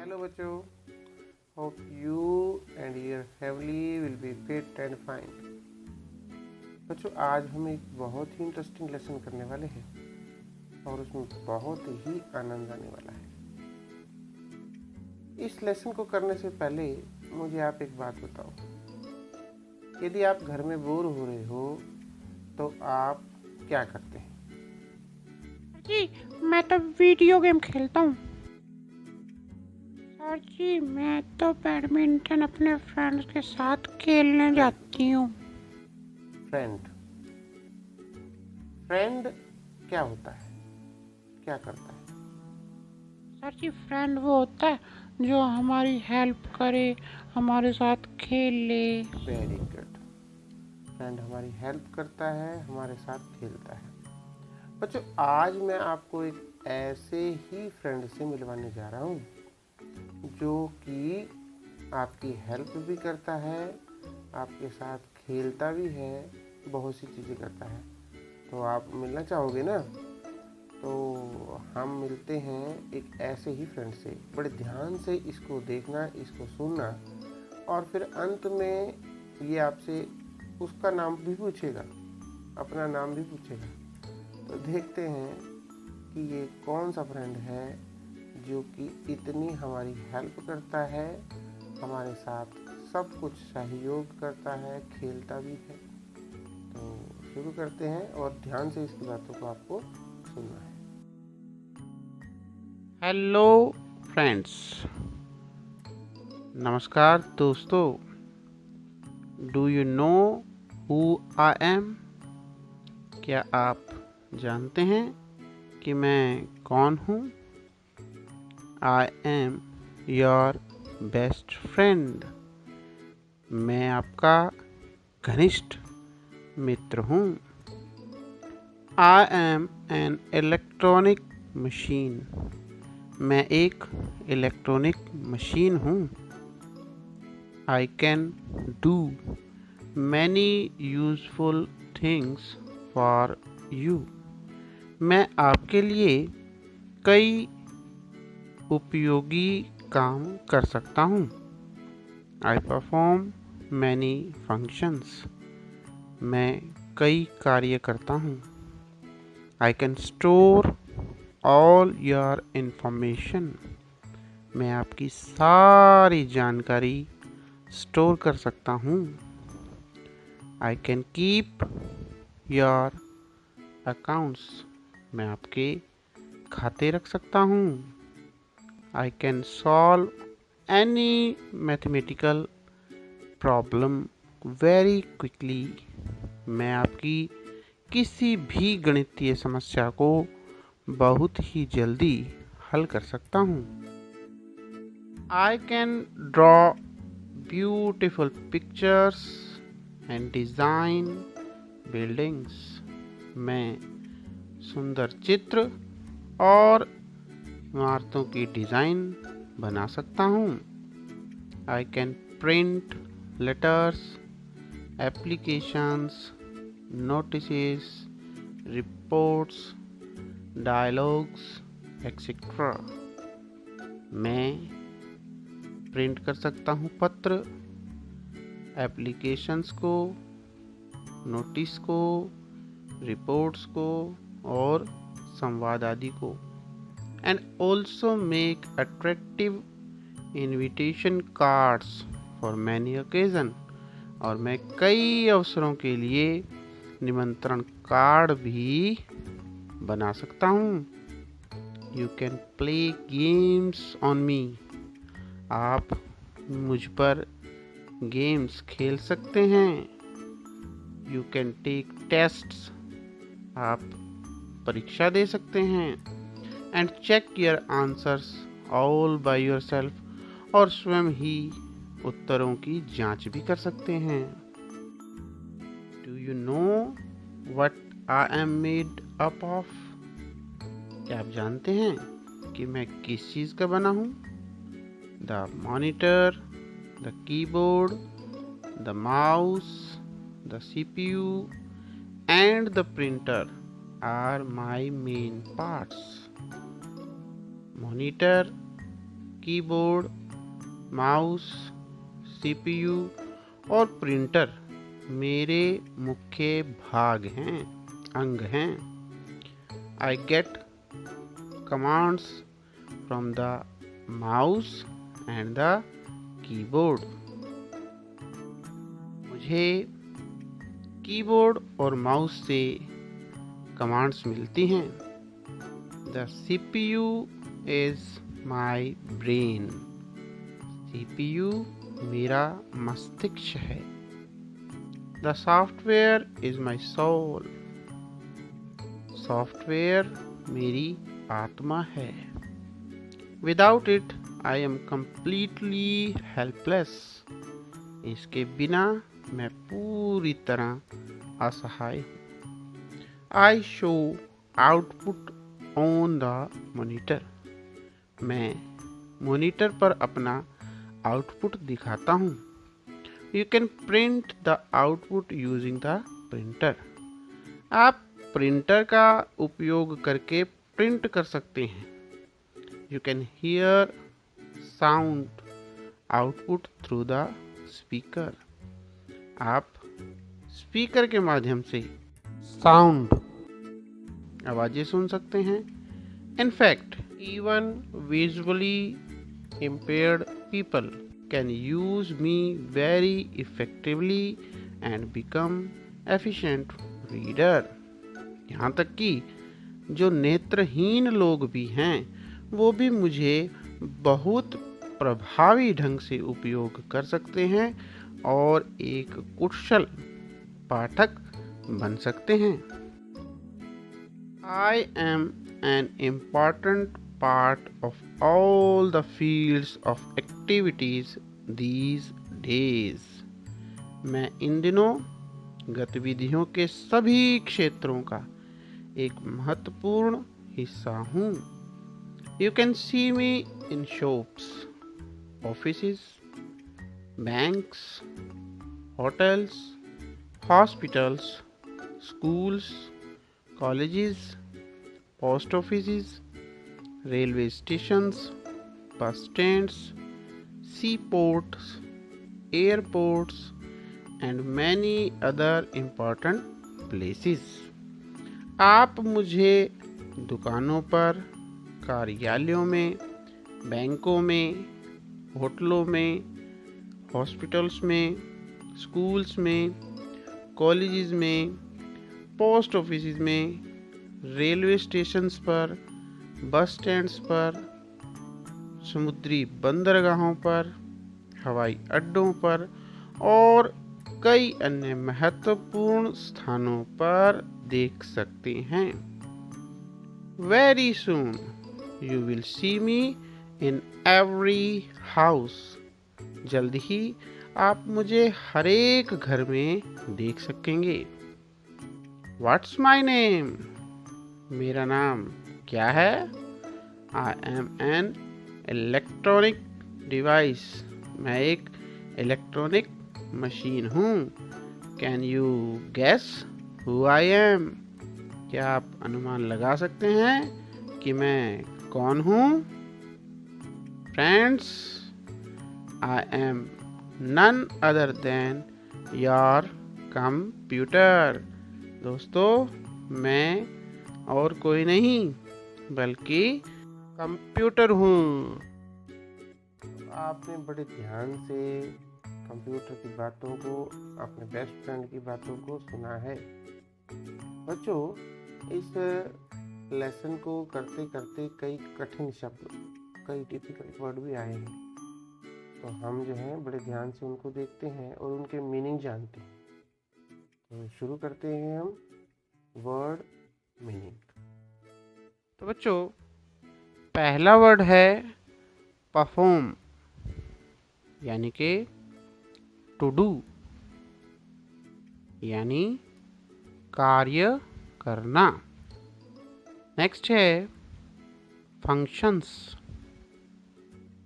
Hello बच्चों, hope you and your family will be fit and fine। बच्चों आज हम एक बहुत ही इंटरेस्टिंग लेसन करने वाले हैं और उसमें बहुत ही आनंद आने वाला है। इस लेसन को करने से पहले मुझे आप एक बात बताओ, यदि आप घर में बोर हो रहे हो तो आप क्या करते हैं? जी, मैं तो वीडियो गेम खेलता हूँ। सर जी, मैं तो बैडमिंटन अपने फ्रेंड्स के साथ खेलने जाती हूँ। फ्रेंड फ्रेंड क्या होता है, क्या करता है? सर जी, फ्रेंड वो होता है जो हमारी हेल्प करे, हमारे साथ खेले। Very good. फ्रेंड हमारी हेल्प करता है, हमारे साथ खेलता है। बच्चों आज मैं आपको एक ऐसे ही फ्रेंड से मिलवाने जा रहा हूँ जो कि आपकी हेल्प भी करता है, आपके साथ खेलता भी है, बहुत सी चीज़ें करता है। तो आप मिलना चाहोगे ना? तो हम मिलते हैं एक ऐसे ही फ्रेंड से। बड़े ध्यान से इसको देखना, इसको सुनना और फिर अंत में ये आपसे उसका नाम भी पूछेगा, अपना नाम भी पूछेगा। तो देखते हैं कि ये कौन सा फ्रेंड है जो कि इतनी हमारी हेल्प करता है, हमारे साथ सब कुछ सहयोग करता है, खेलता भी है। तो शुरू करते हैं और ध्यान से इसकी बातों को आपको सुनना है। हेलो फ्रेंड्स, नमस्कार दोस्तों। Do you know who I am? क्या आप जानते हैं कि मैं कौन हूँ? I am your best friend. मैं आपका घनिष्ठ मित्र हूँ। I am an electronic machine. मैं एक इलेक्ट्रॉनिक मशीन हूँ। I can do many useful things for you. मैं आपके लिए कई उपयोगी काम कर सकता हूँ। I perform many functions. मैं कई कार्य करता हूँ। I can store all your information. मैं आपकी सारी जानकारी स्टोर कर सकता हूँ। I can keep your accounts. मैं आपके खाते रख सकता हूँ। I can solve any mathematical problem very quickly. मैं आपकी किसी भी गणितीय समस्या को बहुत ही जल्दी हल कर सकता हूँ। I can draw beautiful pictures and design buildings. मैं सुंदर चित्र और इमारतों की डिज़ाइन बना सकता हूँ। I can print letters, applications, notices, reports, dialogues etcetera. मैं प्रिंट कर सकता हूँ पत्र, एप्लीकेशंस को, नोटिस को, रिपोर्ट्स को और संवाद आदि को। And also make attractive invitation cards for many occasion. और मैं कई अवसरों के लिए निमंत्रण कार्ड भी बना सकता हूँ। You can play games on me. आप मुझ पर गेम्स खेल सकते हैं। You can take tests. आप परीक्षा दे सकते हैं। And check your answers all by yourself. और स्वयं ही उत्तरों की जांच भी कर सकते हैं। Do you know what I am made up of? क्या आप जानते हैं कि मैं किस चीज़ का बना हूँ? The monitor, the keyboard, the mouse, the CPU and the printer are my main parts. Monitor, keyboard, mouse, CPU और प्रिंटर मेरे मुख्य भाग हैं, अंग हैं। I get commands from the mouse and the keyboard. मुझे कीबोर्ड और माउस से कमांड्स मिलती हैं। The CPU is my brain. CPU मेरा मस्तिष्क है। The software is my soul. Software मेरी आत्मा है। Without it I am completely helpless. इसके बिना मैं पूरी तरह असहाय हूँ। I show output on the monitor. मैं मॉनिटर पर अपना आउटपुट दिखाता हूँ। You can print the output using the printer. आप प्रिंटर का उपयोग करके प्रिंट कर सकते हैं। You can hear sound output through the speaker. आप स्पीकर के माध्यम से साउंड आवाजें सुन सकते हैं। In fact even visually impaired people can use me very effectively and become efficient reader। यहाँ तक कि जो नेत्रहीन लोग भी हैं वो भी मुझे बहुत प्रभावी ढंग से उपयोग कर सकते हैं और एक कुशल पाठक बन सकते हैं। I am an important part of all the fields of activities these days। मैं इन दिनों गतिविधियों के सभी क्षेत्रों का एक महत्वपूर्ण हिस्सा हूँ। You can see me in shops, offices, banks, hotels, hospitals, schools, colleges, post offices, railway stations, bus stands, seaports, airports, and many other important places। आप मुझे दुकानों पर, कार्यालयों में, बैंकों में, होटलों में, हॉस्पिटल्स में, स्कूल्स में, कॉलेजेस में, पोस्ट ऑफिस में, रेलवे स्टेशंस पर, बस स्टैंड्स पर, समुद्री बंदरगाहों पर, हवाई अड्डों पर और कई अन्य महत्वपूर्ण स्थानों पर देख सकते हैं। Very soon you will see me in every house। जल्द ही आप मुझे हर एक घर में देख सकेंगे। What's my name? मेरा नाम क्या है? I am an electronic device। मैं एक इलेक्ट्रॉनिक मशीन हूँ। Can you guess who I am? क्या आप अनुमान लगा सकते हैं कि मैं कौन हूँ? Friends, I am none other than your computer। दोस्तों, मैं और कोई नहीं बल्कि कंप्यूटर हूँ। आपने बड़े ध्यान से कंप्यूटर की बातों को, अपने बेस्ट फ्रेंड की बातों को सुना है। बच्चों, इस लेसन को करते करते कई कठिन शब्द, कई डिफिकल्ट वर्ड भी आए हैं, तो हम जो है बड़े ध्यान से उनको देखते हैं और उनके मीनिंग जानते हैं। तो शुरू करते हैं हम वर्ड मीनिंग। तो बच्चों, पहला वर्ड है परफॉर्म, यानी कि टू डू, यानी कार्य करना। नेक्स्ट है फंक्शंस,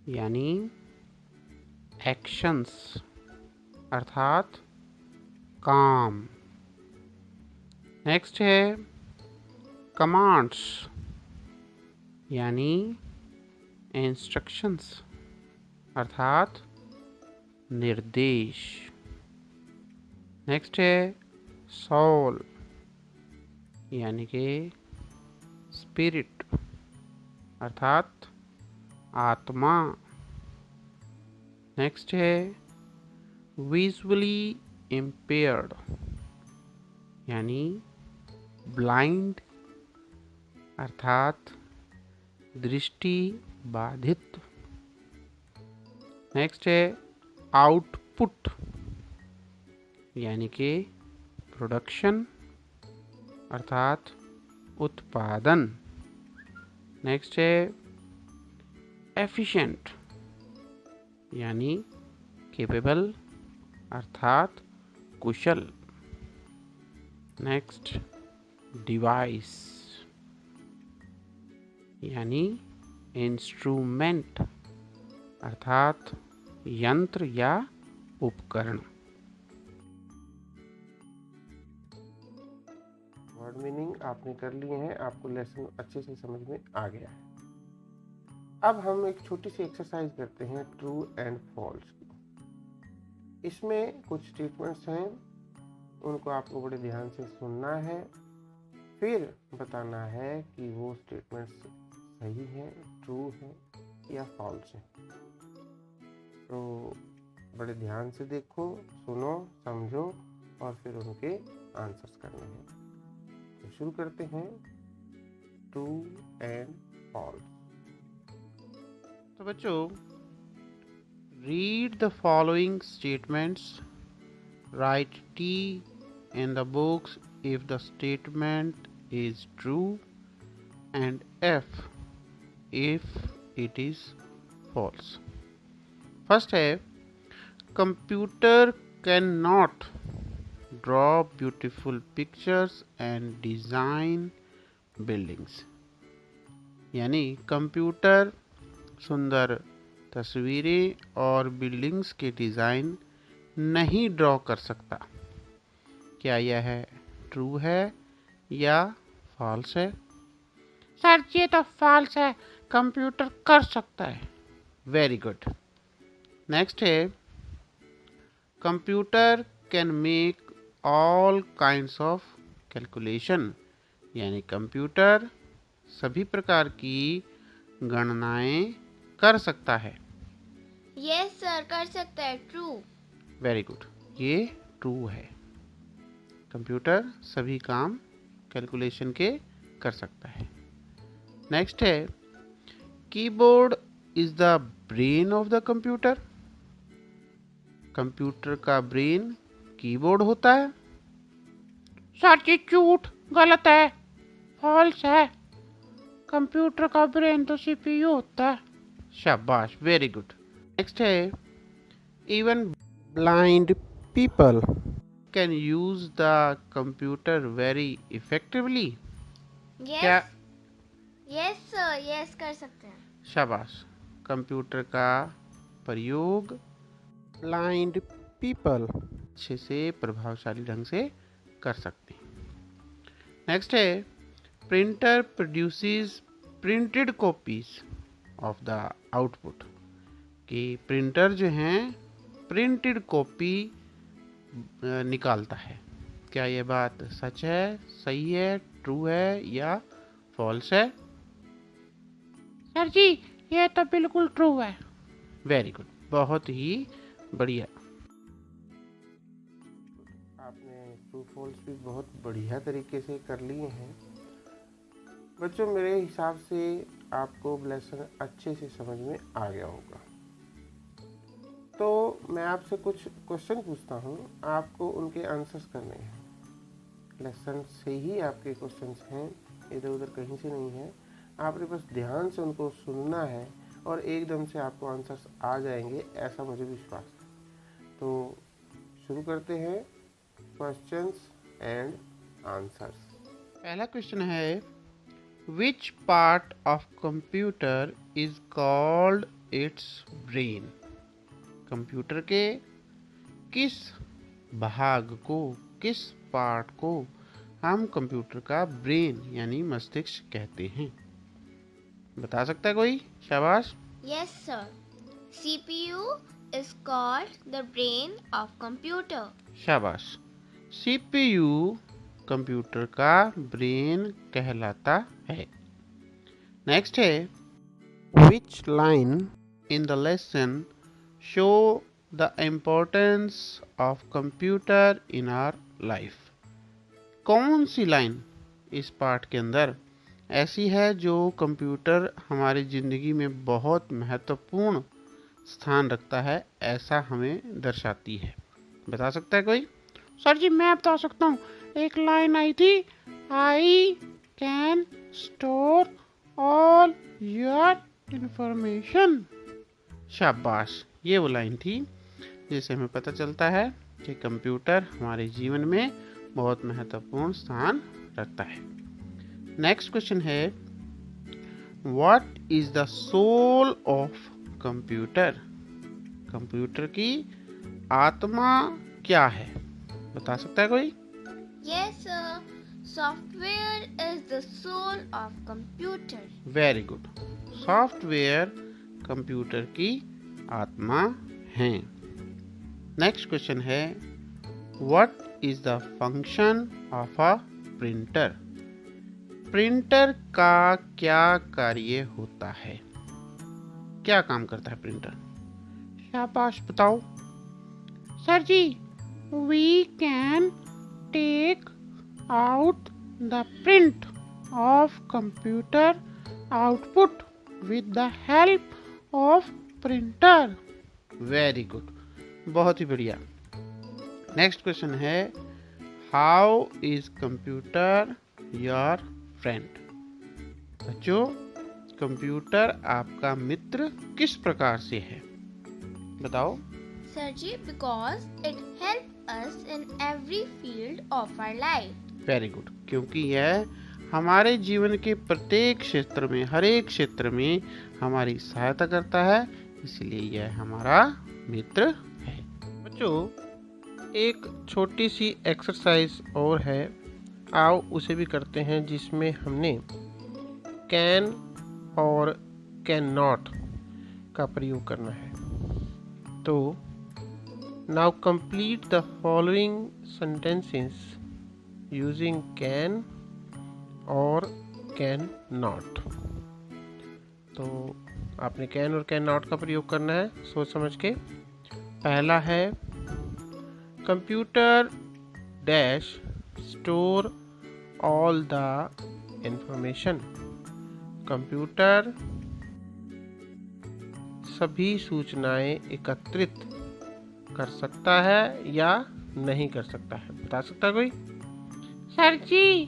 यानी एक्शंस, अर्थात काम। नेक्स्ट है कमांड्स, यानी इंस्ट्रक्शंस। अर्थात निर्देश। नेक्स्ट है सोल, यानी कि स्पिरिट, अर्थात आत्मा। नेक्स्ट है विजुअली इम्पेयर्ड, यानी ब्लाइंड, अर्थात दृष्टि बाधित। नेक्स्ट है आउटपुट, यानी कि प्रोडक्शन, अर्थात उत्पादन। नेक्स्ट है एफिशिएंट, यानी केपेबल, अर्थात कुशल। नेक्स्ट डिवाइस, यानी इंस्ट्रूमेंट, अर्थात यंत्र या उपकरण। वर्ड मीनिंग आपने कर लिए हैं, आपको लेसन अच्छे से समझ में आ गया है। अब हम एक छोटी सी एक्सरसाइज करते हैं ट्रू एंड फॉल्स की। इसमें कुछ स्टेटमेंट्स हैं, उनको आपको बड़े ध्यान से सुनना है, फिर बताना है कि वो स्टेटमेंट्स सही हैं, ट्रू हैं या फॉल्स हैं। तो बड़े ध्यान से देखो, सुनो, समझो और फिर उनके आंसर्स करने हैं। तो शुरू करते हैं ट्रू एंड फॉल्स। तो बच्चों, read the following statements, write T in the box if the statement is true and F if it is false. First है computer cannot draw beautiful pictures and design buildings. यानी computer सुंदर तस्वीरें और buildings के design नहीं draw कर सकता। क्या यह ट्रू है या फॉल्स है? सर ये तो फॉल्स है, कंप्यूटर कर सकता है। Very good. नेक्स्ट है computer can make all kinds of calculation, यानी कंप्यूटर सभी प्रकार की गणनाएं कर सकता है। यस सर, कर सकता है, ट्रू। वेरी गुड, ये ट्रू है। कंप्यूटर सभी काम कैलकुलेशन के कर सकता है। नेक्स्ट है keyboard is the brain of the computer. Computer का ब्रेन कीबोर्ड होता है। सर ये झूठ, गलत है, फॉल्स है। कंप्यूटर का ब्रेन तो सीपीयू होता है। शाबाश, वेरी गुड। नेक्स्ट है even blind people can use the computer very effectively. क्या? यस सर, यस कर सकते हैं। शाबाश, कंप्यूटर का प्रयोग ब्लाइंड पीपल अच्छे से प्रभावशाली ढंग से कर सकते हैं। नेक्स्ट है printer produces printed copies of the output. कि प्रिंटर जो हैं प्रिंटेड कॉपी निकालता है। क्या ये बात सच है, सही है, ट्रू है या फॉल्स है? सर जी ये तो बिल्कुल ट्रू है। वेरी गुड, बहुत ही बढ़िया। आपने ट्रू फॉल्स भी बहुत बढ़िया तरीके से कर लिए हैं। बच्चों मेरे हिसाब से आपको लेसन अच्छे से समझ में आ गया होगा। तो मैं आपसे कुछ क्वेश्चन पूछता हूँ, आपको उनके आंसर्स करने हैं। लेसन से ही आपके क्वेश्चंस हैं, इधर उधर कहीं से नहीं है। आपने बस ध्यान से उनको सुनना है और एकदम से आपको आंसर्स आ जाएंगे, ऐसा मुझे विश्वास है। तो शुरू करते हैं क्वेश्चंस एंड आंसर्स। पहला क्वेश्चन है which part of computer is called its brain. Computer के किस भाग को, किस पार्ट को हम कंप्यूटर का ब्रेन यानी मस्तिष्क कहते हैं? बता सकता है कोई? शाबाश। Yes sir, CPU is called the brain of computer. शाबाश। CPU कंप्यूटर का ब्रेन कहलाता है। नेक्स्ट है, which line in the lesson show the importance of computer in our life. कौन सी लाइन इस पाठ के अंदर ऐसी है जो कंप्यूटर हमारी ज़िंदगी में बहुत महत्वपूर्ण स्थान रखता है, ऐसा हमें दर्शाती है? बता सकता है कोई? सर जी मैं बता सकता हूँ। एक लाइन आई थी, I can store all your information. शाबाश, ये वो लाइन थी जिससे हमें पता चलता है कि कंप्यूटर हमारे जीवन में बहुत महत्वपूर्ण स्थान रखता है। नेक्स्ट क्वेश्चन है, what is the soul of computer. Computer की आत्मा क्या है? बता सकता है कोई? Yes, sir. Software is the soul of computer. Very good. Software computer की आत्मा है। नेक्स्ट क्वेश्चन है, what is the function of a printer. Printer का क्या कार्य होता है? क्या काम करता है प्रिंटर? शाबाश, बताओ। Sir ji, we can take out the print of computer output with the help of printer. Very good, बहुत ही बढ़िया। नेक्स्ट क्वेश्चन है, how is computer your friend. बच्चों, कंप्यूटर आपका मित्र किस प्रकार से है? बताओ। Sir ji, because it helps us in every field of our life. Very good, क्योंकि यह हमारे जीवन के प्रत्येक क्षेत्र में, हर एक क्षेत्र में हमारी सहायता करता है, इसलिए यह हमारा मित्र है। बच्चों, एक छोटी सी एक्सरसाइज और है, आओ उसे भी करते हैं, जिसमें हमने कैन और कैन नॉट का प्रयोग करना है। तो now complete the following sentences using can और कैन नॉट। तो आपने कैन और कैन नॉट का प्रयोग करना है सोच समझ के। पहला है, computer dash store all the information. Computer सभी सूचनाएं एकत्रित कर सकता है या नहीं कर सकता है? बता सकता है कोई? सर जी,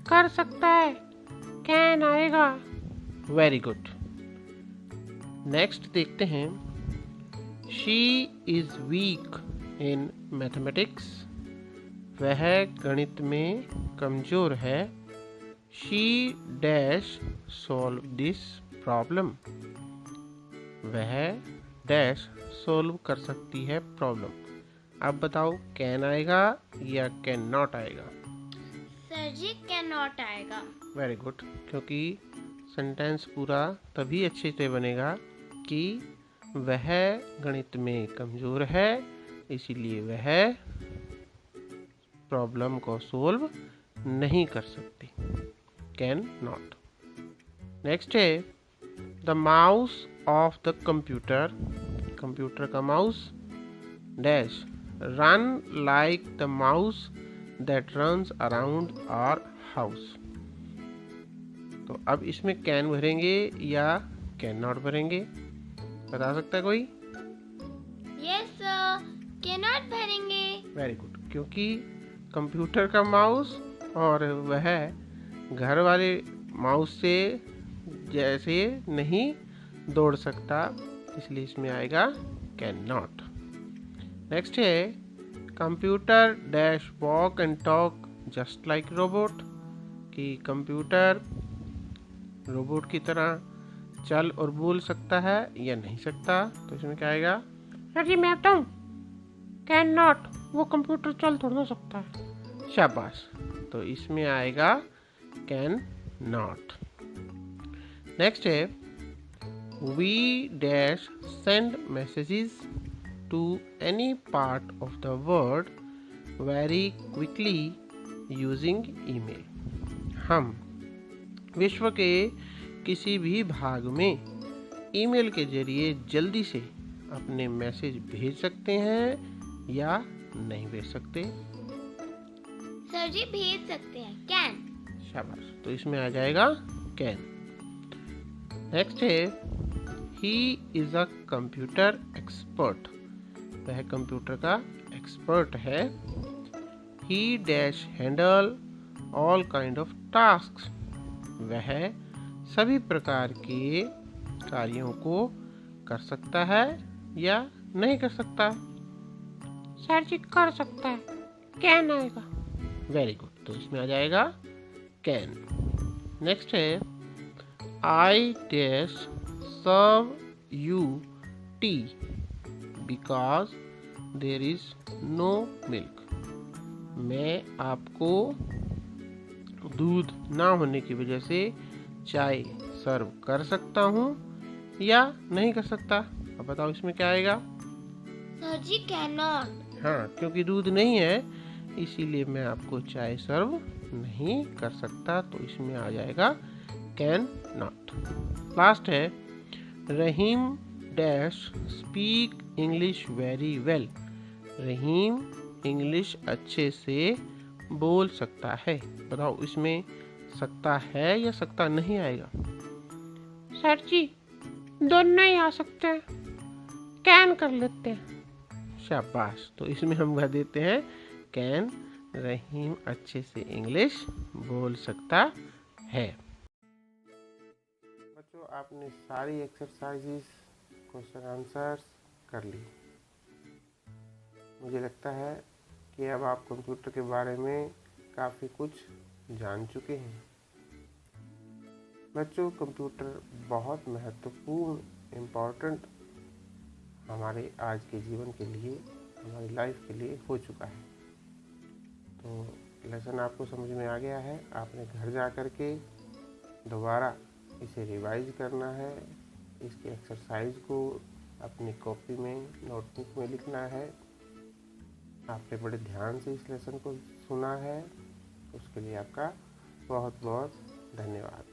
कर सकता है, कैन आएगा। Very good. नेक्स्ट देखते हैं, she is weak in mathematics. वह गणित में कमजोर है। She dash solve this problem. वह डैश सॉल्व कर सकती है प्रॉब्लम। अब बताओ, कैन आएगा या कैन नॉट आएगा? Sir ji, cannot आएगा। वेरी गुड, क्योंकि सेंटेंस पूरा तभी अच्छे से बनेगा कि वह गणित में कमज़ोर है, इसीलिए वह प्रॉब्लम को सोल्व नहीं कर सकती। Can not. नेक्स्ट है, the mouse of the computer. Computer का mouse dash run like the mouse that runs around our house. तो अब इसमें कैन भरेंगे या कैन नॉट भरेंगे? बता सकता है कोई? Yes, sir. Cannot भरेंगे। वेरी गुड, क्योंकि कंप्यूटर का माउस और वह घर वाले माउस से जैसे नहीं दौड़ सकता, इसलिए इसमें आएगा कैन नॉट। नेक्स्ट है, computer dash walk and talk just like robot. कि कंप्यूटर रोबोट की तरह चल और बोल सकता है या नहीं सकता? तो इसमें क्या आएगा? सर जी मैं बताऊँ, कैन नॉट। वो कंप्यूटर चल थोड़ा ना सकता है। शाबाश, तो इसमें आएगा कैन नॉट। नेक्स्ट है, We dash send messages to any part of the world very quickly using email. हम विश्व के किसी भी भाग में ईमेल के जरिए जल्दी से अपने मैसेज भेज सकते हैं या नहीं भेज सकते? सर जी भेज सकते हैं, कैन। शाबाश, तो इसमें आ जाएगा कैन। नेक्स्ट है he is a computer expert. वह कंप्यूटर का एक्सपर्ट है। ही dash handle all kind of task. वह सभी प्रकार के कार्यों को कर सकता है या नहीं कर सकता? सर जी कर सकता है, कैन आएगा। वेरी गुड, तो इसमें आ जाएगा कैन। नेक्स्ट है I dash serve you tea because there is no milk. मैं आपको दूध ना होने की वजह से चाय सर्व कर सकता हूँ या नहीं कर सकता? अब बताओ इसमें क्या आएगा? Sir ji can not. हाँ, क्योंकि दूध नहीं है इसीलिए मैं आपको चाय सर्व नहीं कर सकता, तो इसमें आ जाएगा कैन नॉट। लास्ट है Rahim dash speak English very well. Rahim English अच्छे से बोल सकता है। बताओ इसमें सकता है या सकता नहीं आएगा? सर जी दोनों ही आ सकते हैं, कैन कर लेते हैं। शाबाश, तो इसमें हम कह देते हैं कैन। रहीम अच्छे से इंग्लिश बोल सकता है। बच्चों, आपने सारी एक्सरसाइजेस, क्वेश्चन आंसर्स कर ली। मुझे लगता है कि अब आप कंप्यूटर के बारे में काफ़ी कुछ जान चुके हैं। बच्चों, कंप्यूटर बहुत महत्वपूर्ण, इम्पोर्टेंट हमारे आज के जीवन के लिए, हमारी लाइफ के लिए हो चुका है। तो लेसन आपको समझ में आ गया है। आपने घर जा कर के दोबारा इसे रिवाइज करना है। इसकी एक्सरसाइज को अपनी कॉपी में, नोटबुक में लिखना है। आपने बड़े ध्यान से इस लेसन को सुना है, उसके लिए आपका बहुत बहुत धन्यवाद।